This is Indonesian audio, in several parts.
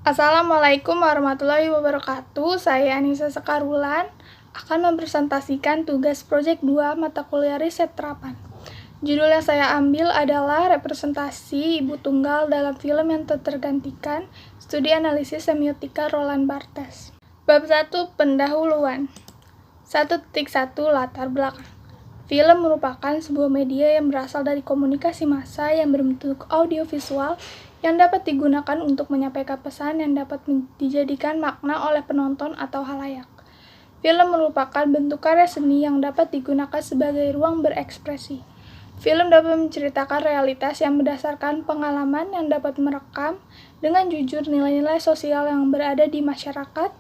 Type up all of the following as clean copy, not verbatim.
Assalamualaikum warahmatullahi wabarakatuh. Saya Anissa Sekarulan akan mempresentasikan tugas proyek 2 mata kuliah riset terapan. Judul yang saya ambil adalah representasi ibu tunggal dalam film yang tak tergantikan, studi analisis semiotika Roland Barthes. Bab 1 pendahuluan. 1.1 latar belakang. Film merupakan sebuah media yang berasal dari komunikasi massa yang berbentuk audiovisual yang dapat digunakan untuk menyampaikan pesan yang dapat dijadikan makna oleh penonton atau halayak. Film merupakan bentuk karya seni yang dapat digunakan sebagai ruang berekspresi. Film dapat menceritakan realitas yang berdasarkan pengalaman yang dapat merekam dengan jujur nilai-nilai sosial yang berada di masyarakat.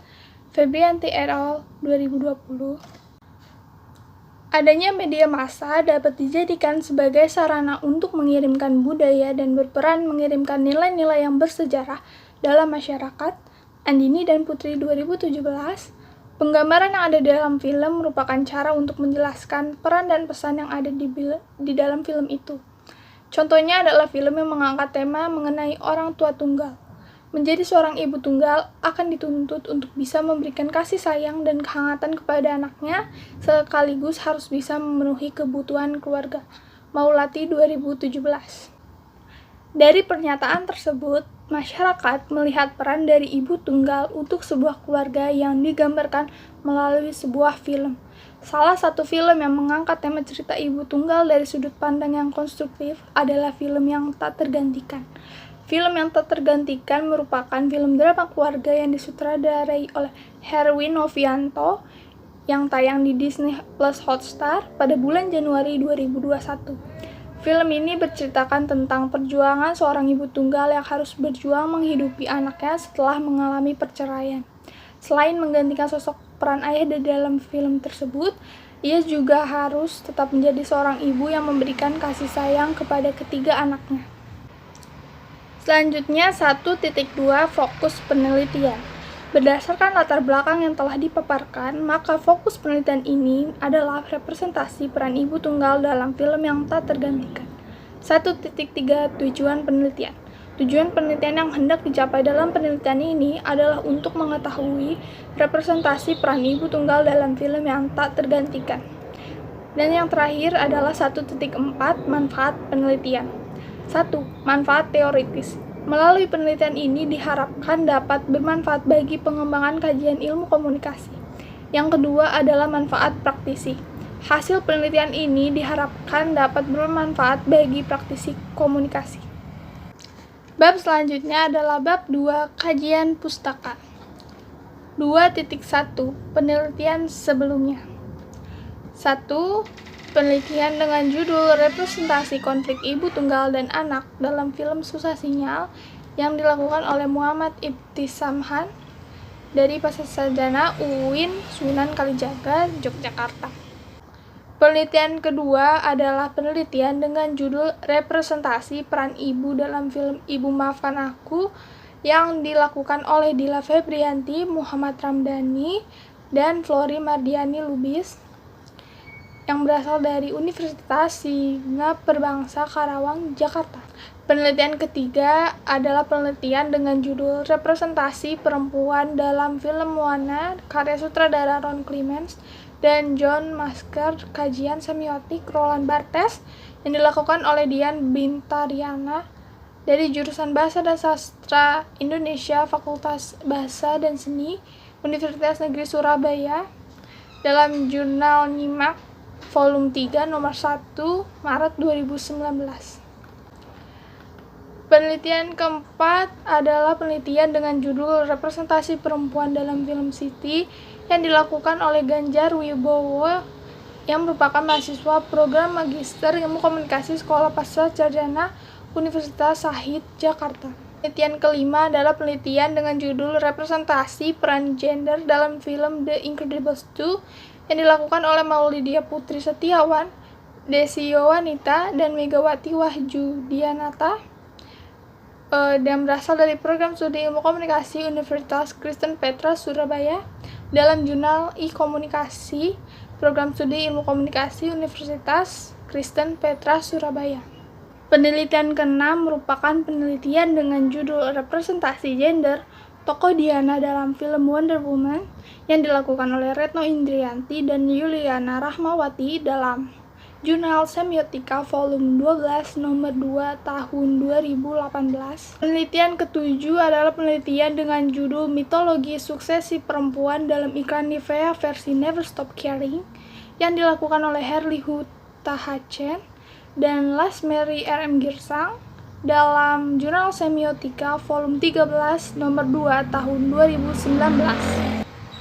Febrianti et al. 2020. Adanya media massa dapat dijadikan sebagai sarana untuk mengirimkan budaya dan berperan mengirimkan nilai-nilai yang bersejarah dalam masyarakat. Andini dan Putri 2017. Penggambaran yang ada dalam film merupakan cara untuk menjelaskan peran dan pesan yang ada di dalam film itu. Contohnya adalah film yang mengangkat tema mengenai orang tua tunggal. Menjadi seorang ibu tunggal akan dituntut untuk bisa memberikan kasih sayang dan kehangatan kepada anaknya, sekaligus harus bisa memenuhi kebutuhan keluarga. Maulati 2017. Dari pernyataan tersebut, masyarakat melihat peran dari ibu tunggal untuk sebuah keluarga yang digambarkan melalui sebuah film. Salah satu film yang mengangkat tema cerita ibu tunggal dari sudut pandang yang konstruktif adalah film yang tak tergantikan. Film yang tak tergantikan merupakan film drama keluarga yang disutradarai oleh Herwin Novianto yang tayang di Disney Plus Hotstar pada bulan Januari 2021. Film ini berceritakan tentang perjuangan seorang ibu tunggal yang harus berjuang menghidupi anaknya setelah mengalami perceraian. Selain menggantikan sosok peran ayah di dalam film tersebut, ia juga harus tetap menjadi seorang ibu yang memberikan kasih sayang kepada ketiga anaknya. Selanjutnya 1.2 fokus penelitian. Berdasarkan latar belakang yang telah dipaparkan, maka fokus penelitian ini adalah representasi peran ibu tunggal dalam film yang tak tergantikan. 1.3 tujuan penelitian. Tujuan penelitian yang hendak dicapai dalam penelitian ini adalah untuk mengetahui representasi peran ibu tunggal dalam film yang tak tergantikan. Dan yang terakhir adalah 1.4 manfaat penelitian. 1. Manfaat teoritis. Melalui penelitian ini diharapkan dapat bermanfaat bagi pengembangan kajian ilmu komunikasi. Yang kedua adalah manfaat praktisi. Hasil penelitian ini diharapkan dapat bermanfaat bagi praktisi komunikasi. Bab selanjutnya adalah bab 2 kajian pustaka. 2.1 penelitian sebelumnya. 1. Penelitian dengan judul Representasi Konflik Ibu Tunggal dan Anak dalam Film Susah Sinyal yang dilakukan oleh Muhammad Ibtisamhan dari Pasasarjana UIN Sunan Kalijaga, Yogyakarta. Penelitian kedua adalah penelitian dengan judul Representasi Peran Ibu dalam Film Ibu Maafkan Aku yang dilakukan oleh Dila Febrianti, Muhammad Ramdhani, dan Flori Mardiani Lubis yang berasal dari Universitas Sigap Perbangsa Karawang, Jakarta. Penelitian ketiga adalah penelitian dengan judul Representasi Perempuan dalam Film Moana karya sutradara Ron Clements dan John Masker, kajian semiotik Roland Barthes yang dilakukan oleh Dian Bintariana dari jurusan Bahasa dan Sastra Indonesia Fakultas Bahasa dan Seni Universitas Negeri Surabaya dalam jurnal Nyimak Volume 3 nomor 1 Maret 2019. Penelitian keempat adalah penelitian dengan judul Representasi Perempuan dalam Film Siti yang dilakukan oleh Ganjar Wibowo yang merupakan mahasiswa program Magister Ilmu Komunikasi Sekolah Pascasarjana Universitas Shahid, Jakarta. Penelitian kelima adalah penelitian dengan judul Representasi Peran Gender dalam Film The Incredibles 2 yang dilakukan oleh Maulidia Putri Setiawan, Desi Yowanita, dan Megawati Wahjudianata dan berasal dari program studi ilmu komunikasi Universitas Kristen Petra Surabaya dalam jurnal e-komunikasi program studi ilmu komunikasi Universitas Kristen Petra Surabaya. Penelitian ke-6 merupakan penelitian dengan judul Representasi Gender tokoh Diana dalam film Wonder Woman yang dilakukan oleh Retno Indrianti dan Yuliana Rahmawati dalam Jurnal Semiotika Volume 12 Nomor 2 Tahun 2018. Penelitian ketujuh adalah penelitian dengan judul Mitologi Suksesi Perempuan dalam iklan Nivea versi Never Stop Caring yang dilakukan oleh Herli Hutahacen dan Lasmeri R.M. Girsang dalam Jurnal Semiotika Volume 13 Nomor 2 Tahun 2019.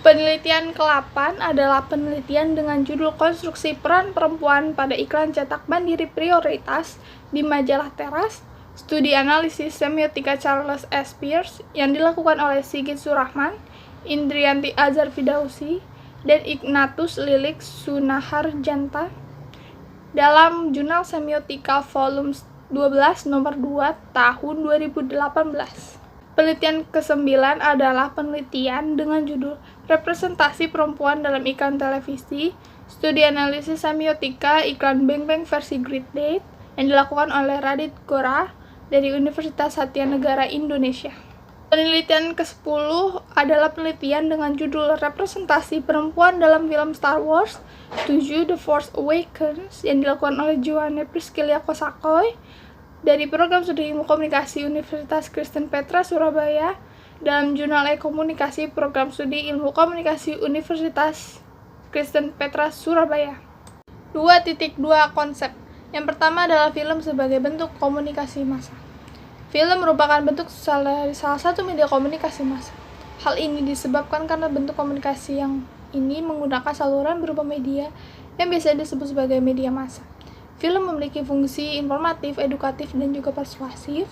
Penelitian ke-8 adalah penelitian dengan judul Konstruksi Peran Perempuan pada Iklan Cetak Mandiri Prioritas di majalah Teras, studi analisis semiotika Charles S. Peirce yang dilakukan oleh Sigit Surahman, Indrianti Azhar Fidausi, dan Ignatius Lilik Sunaharjanta dalam Jurnal Semiotika Volume 12 Nomor 2 Tahun 2018. Penelitian ke-9 adalah penelitian dengan judul Representasi Perempuan dalam Iklan Televisi, studi analisis semiotika iklan Bang Bang versi Great Date yang dilakukan oleh Radit Gora dari Universitas Satyanegara Indonesia. Penelitian ke-10 adalah penelitian dengan judul Representasi Perempuan dalam Film Star Wars 7 The Force Awakens yang dilakukan oleh Joanne Priscilla Kosakoy dari Program Studi Ilmu Komunikasi Universitas Kristen Petra Surabaya dalam Jurnal E-Komunikasi Program Studi Ilmu Komunikasi Universitas Kristen Petra Surabaya. 2.2 Konsep. Yang pertama adalah film sebagai bentuk komunikasi massa. Film merupakan bentuk salah satu media komunikasi massa. Hal ini disebabkan karena bentuk komunikasi yang ini menggunakan saluran berupa media yang biasa disebut sebagai media massa. Film memiliki fungsi informatif, edukatif, dan juga persuasif.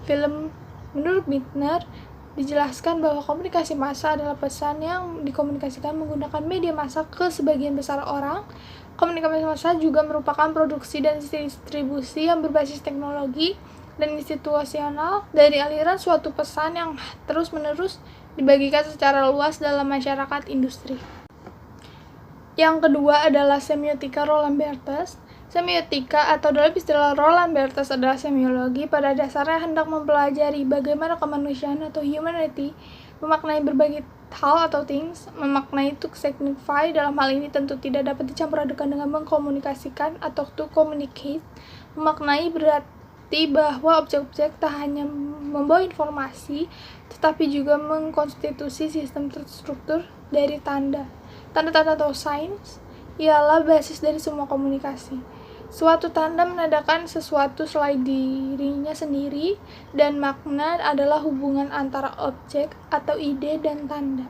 Film menurut Bittner dijelaskan bahwa komunikasi massa adalah pesan yang dikomunikasikan menggunakan media massa ke sebagian besar orang. Komunikasi massa juga merupakan produksi dan distribusi yang berbasis teknologi dan institusional dari aliran suatu pesan yang terus-menerus dibagikan secara luas dalam masyarakat industri. Yang kedua adalah semiotika Roland Barthes. Semiotika atau dalam istilah Roland Barthes adalah semiologi pada dasarnya hendak mempelajari bagaimana kemanusiaan atau humanity memaknai berbagai hal atau things, memaknai to signify dalam hal ini tentu tidak dapat dicampur adukan dengan mengkomunikasikan atau to communicate, memaknai berarti bahwa objek-objek tak hanya membawa informasi tetapi juga mengkonstitusi sistem terstruktur dari tanda-tanda atau signs ialah basis dari semua komunikasi. Suatu tanda menandakan sesuatu selain dirinya sendiri, dan makna adalah hubungan antara objek atau ide dan tanda.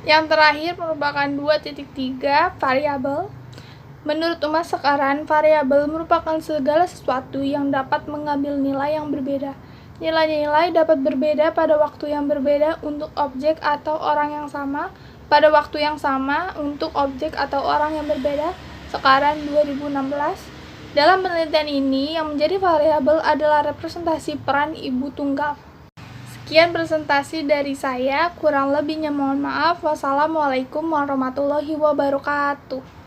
Yang terakhir merupakan 2.3 variabel. Menurut Thomas Sekaran, variabel merupakan segala sesuatu yang dapat mengambil nilai yang berbeda. Nilai-nilai dapat berbeda pada waktu yang berbeda untuk objek atau orang yang sama, pada waktu yang sama untuk objek atau orang yang berbeda. Sekaran 2016. Dalam penelitian ini, yang menjadi variabel adalah representasi peran ibu tunggal. Sekian presentasi dari saya, kurang lebihnya mohon maaf. Wassalamualaikum warahmatullahi wabarakatuh.